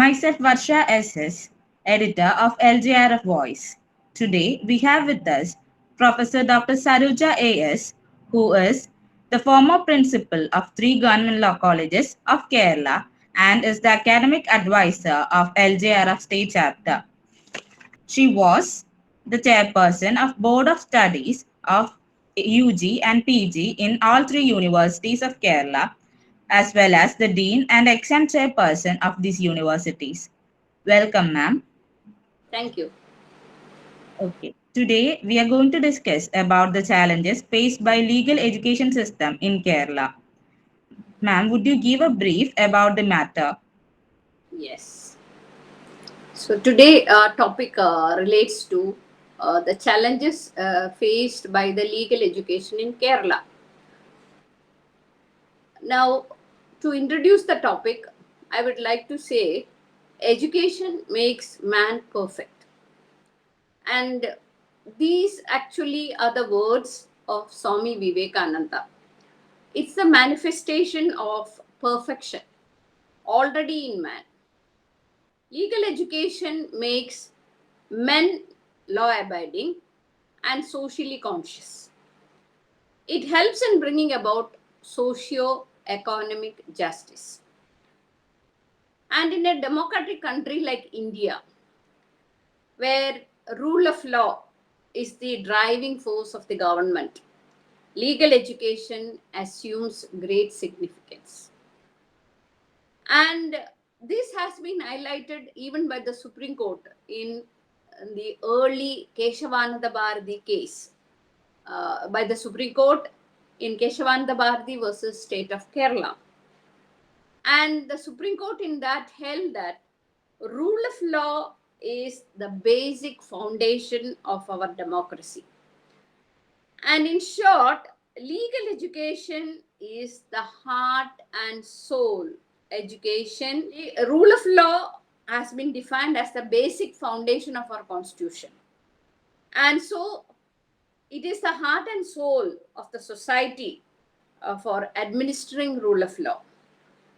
Myself, Varsha S, editor of LJRF Voice. Today, we have with us Professor Dr. Saroja A S, who is the former principal of three government law colleges of Kerala and is the academic advisor of LJRF State Chapter. She was the chairperson of Board of Studies of UG and PG in all three universities of Kerala, as well as the dean and exam chairperson of these universities. Welcome, ma'am. Thank you. Okay. Today, we are going to discuss about the challenges faced by legal education system in Kerala. Ma'am, would you give a brief about the matter? Yes. So today topic relates to the challenges faced by the legal education in Kerala. Now, to introduce the topic, I would like to say education makes man perfect. And these actually are the words of Swami Vivekananda. It's the manifestation of perfection already in man. Legal education makes men law abiding and socially conscious. It helps in bringing about socio-economic justice. And in a democratic country like India, where rule of law is the driving force of the government, legal education assumes great significance. And this has been highlighted even by the Supreme Court in the early Keshavananda Bharati case by the Supreme Court in Keshavananda Bharati versus State of Kerala. And the Supreme Court in that held that rule of law is the basic foundation of our democracy. And in short, legal education is the heart and soul. Education, rule of law has been defined as the basic foundation of our constitution. And so it is the heart and soul of the society for administering rule of law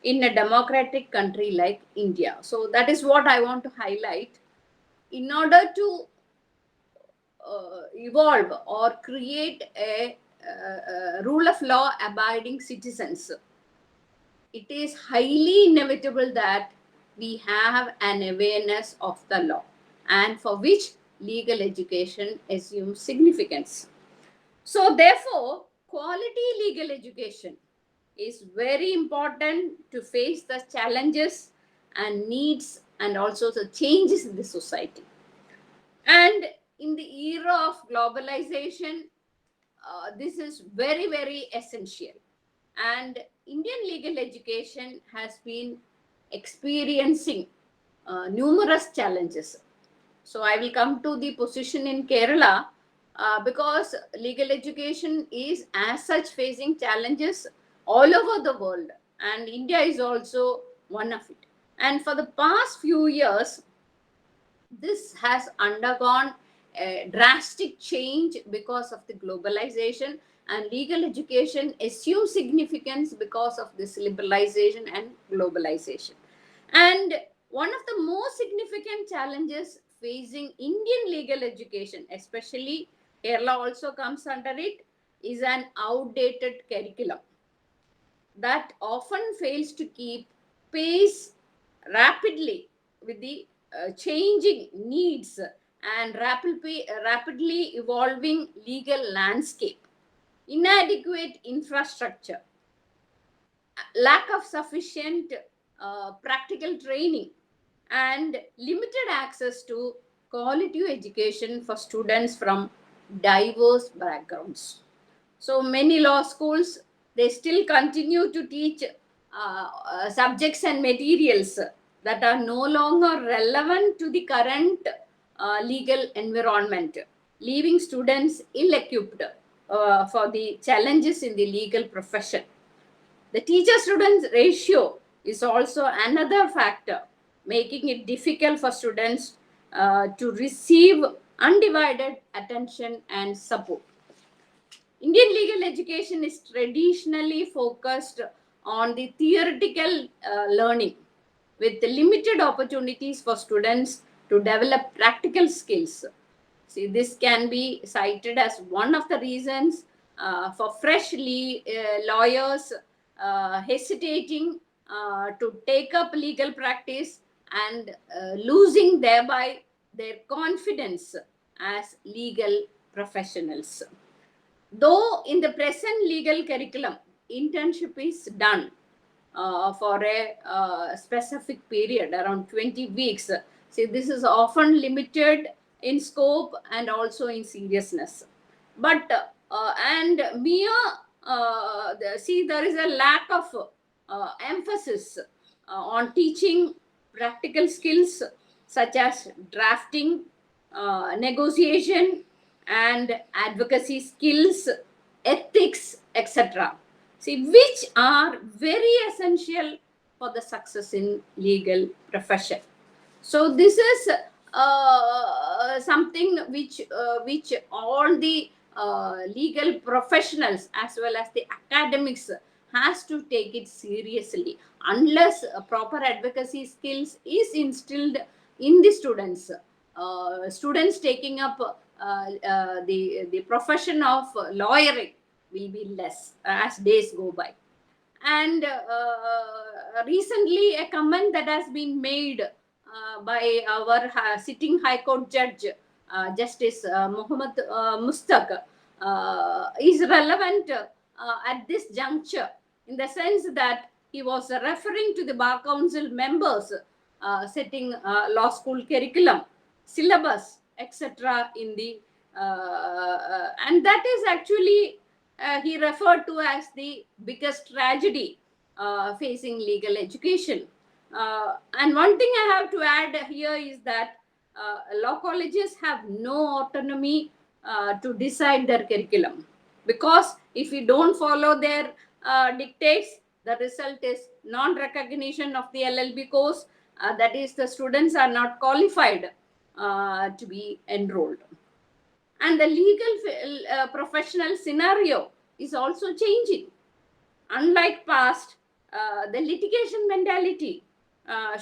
in a democratic country like India. So that is what I want to highlight. In order to evolve or create a rule of law abiding citizens, it is highly inevitable that we have an awareness of the law, and for which legal education assumes significance. So therefore, quality legal education is very important to face the challenges and needs and also the changes in the society. And in the era of globalization, this is very, very essential. And Indian legal education has been experiencing numerous challenges. So I will come to the position in Kerala because legal education is as such facing challenges all over the world, and India is also one of it. And for the past few years, this has undergone a drastic change because of the globalization, and legal education assumes significance because of this liberalization and globalization. And one of the most significant challenges facing Indian legal education, especially Kerala also comes under it, is an outdated curriculum that often fails to keep pace rapidly with the changing needs and rapidly evolving legal landscape. Inadequate infrastructure, lack of sufficient practical training, and limited access to quality education for students from diverse backgrounds. So many law schools, they still continue to teach subjects and materials that are no longer relevant to the current legal environment, leaving students ill-equipped for the challenges in the legal profession. The teacher-student ratio is also another factor, making it difficult for students to receive undivided attention and support. Indian legal education is traditionally focused on the theoretical learning, with limited opportunities for students to develop practical skills. See, this can be cited as one of the reasons for fresh lawyers hesitating to take up legal practice and losing thereby their confidence as legal professionals. Though in the present legal curriculum, internship is done for a specific period, around 20 weeks. See, this is often limited in scope and also in seriousness. But, and mere, see, there is a lack of emphasis on teaching practical skills such as drafting, negotiation, and advocacy skills, ethics, etc. See, which are very essential for the success in legal profession. So this is something which all the legal professionals as well as the academics has to take it seriously. Unless proper advocacy skills is instilled in the students, students taking up the profession of lawyering will be less as days go by. And recently, a comment that has been made by our sitting High Court judge, Justice Muhammad Mustaq, is relevant at this juncture, in the sense that he was referring to the Bar Council members setting law school curriculum, syllabus, etc. in the and that is actually he referred to as the biggest tragedy facing legal education. And one thing I have to add here is that law colleges have no autonomy to decide their curriculum, because if you don't follow their dictates, the result is non-recognition of the LLB course. That is, the students are not qualified to be enrolled. And the legal professional scenario is also changing. Unlike past, the litigation mentality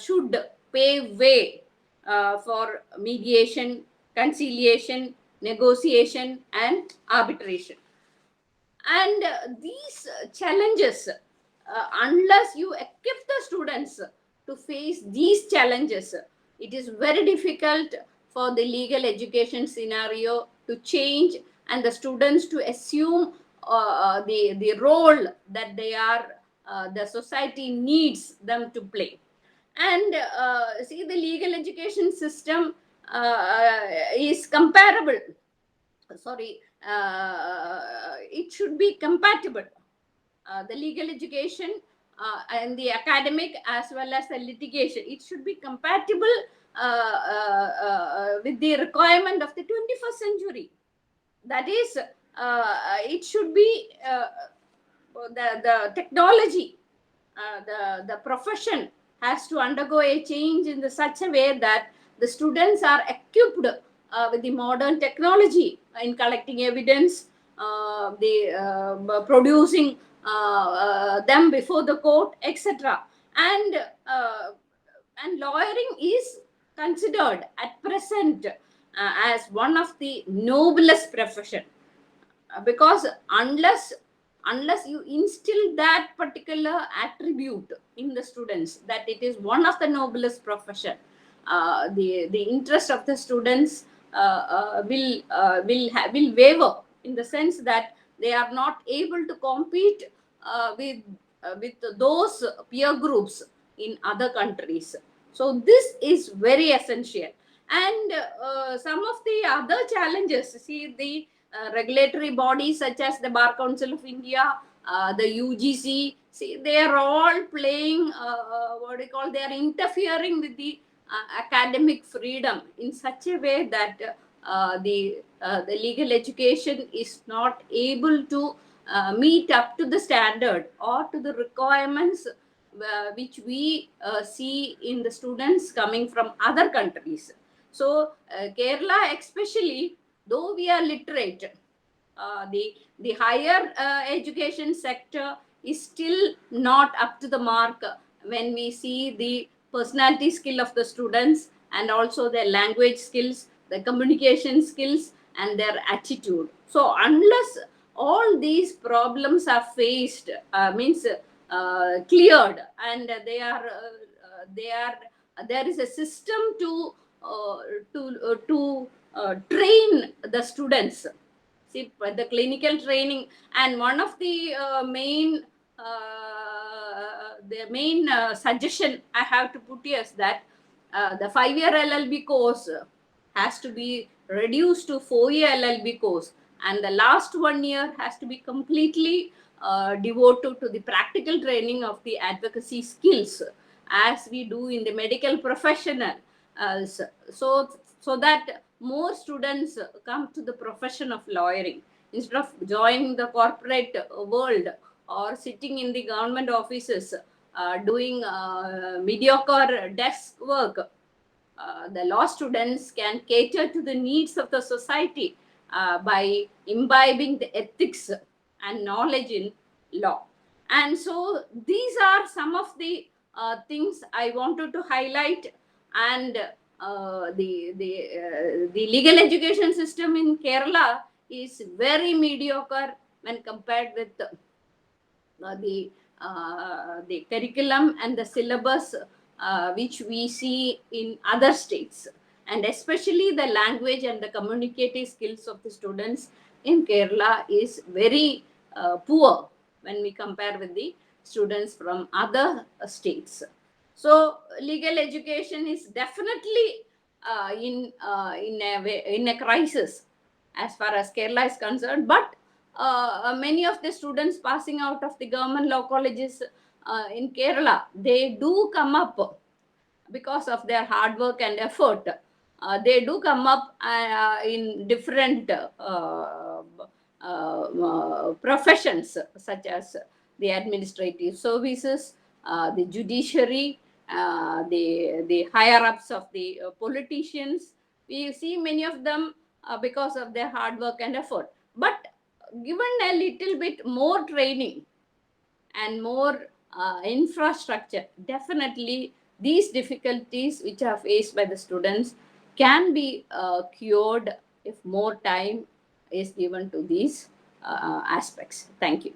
should pave way for mediation, conciliation, negotiation, and arbitration. And these challenges, unless you equip the students to face these challenges, it is very difficult for the legal education scenario to change and the students to assume the role that they are, the society needs them to play. And see, the legal education system is comparable. Sorry, it should be compatible. The legal education and the academic as well as the litigation, it should be compatible with the requirement of the 21st century. That is, it should be the technology, the profession has to undergo a change in such a way that the students are equipped with the modern technology in collecting evidence, producing them before the court, etc. And lawyering is considered at present as one of the noblest profession, because unless you instill that particular attribute in the students, that it is one of the noblest profession, the interest of the students will waver, in the sense that they are not able to compete with those peer groups in other countries. So this is very essential. And some of the other challenges, see, the regulatory bodies such as the Bar Council of India, the UGC, see, they are all playing what we call, they are interfering with the academic freedom in such a way that the legal education is not able to meet up to the standard or to the requirements which we see in the students coming from other countries. So Kerala especially, though we are literate, the higher education sector is still not up to the mark when we see the personality skill of the students, and also their language skills, the communication skills, and their attitude. So unless all these problems are faced, means cleared, and they are there is a system to train the students. See, the clinical training, and one of the main suggestion I have to put here is that the 5-year LLB course has to be reduced to 4-year LLB course, and the last 1 year has to be completely devoted to the practical training of the advocacy skills, as we do in the medical professional. So that more students come to the profession of lawyering instead of joining the corporate world or sitting in the government offices doing mediocre desk work. The law students can cater to the needs of the society by imbibing the ethics and knowledge in law. And so these are some of the things I wanted to highlight. And the legal education system in Kerala is very mediocre when compared with the curriculum and the syllabus which we see in other states, and especially the language and the communicative skills of the students in Kerala is very poor when we compare with the students from other states. So legal education is definitely in a crisis as far as Kerala is concerned. But many of the students passing out of the government law colleges in Kerala, they do come up because of their hard work and effort. They do come up in different professions, such as the administrative services, the judiciary, the higher ups of the politicians. We see many of them because of their hard work and effort. But given a little bit more training and more infrastructure, definitely these difficulties which are faced by the students can be cured if more time is given to these aspects. Thank you.